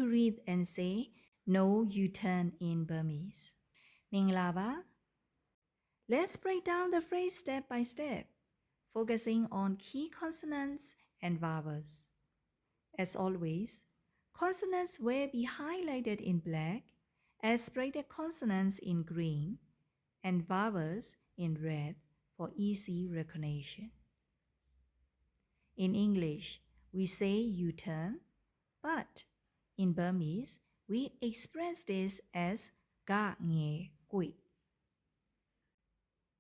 to read and say no U-turn in Burmese. မင်္ဂလာပါ Let's break down the phrase step by step, focusing on key consonants and vowels. As always, consonants will be highlighted in black, aspirated consonants in green, and vowels in red for easy recognition. In English, we say U-turn, but in Burmese, we express this as ga nge kui.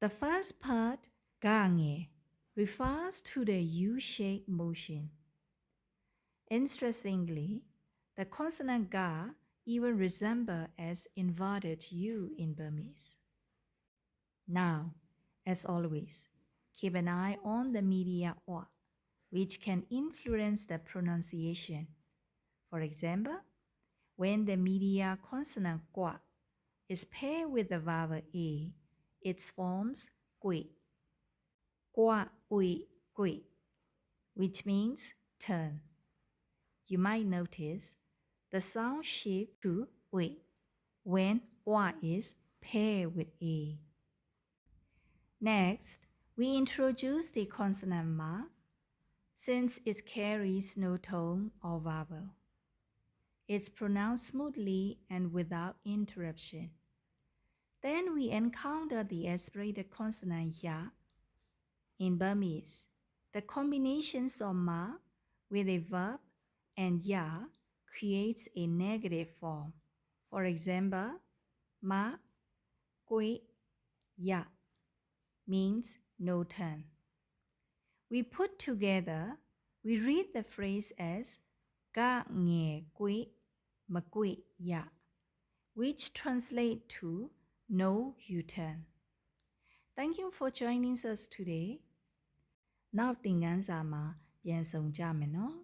The first part, ga nge, refers to the U-shaped motion. Interestingly, the consonant ga even resembles as inverted U in Burmese. Now, as always, keep an eye on the media wa, which can influence the pronunciation. For example, when the media consonant kwa is paired with the vowel a, it forms kui, kwa ui kui, which means turn. You might notice the sound shift to ui when wa is paired with a. Next, we introduce the consonant ma, since it carries no tone or vowel. It's pronounced smoothly and without interruption. Then we encounter the aspirated consonant ya. In Burmese, the combinations of ma with a verb and ya creates a negative form. For example, ma, kui, ya means no turn. We put together, we read the phrase as ga nge kui ma kui ya, which translates to no U-turn. Thank you for joining us today. နောက်သင်ခန်းစာမှာပြန်ဆောင်ကြမယ်နော်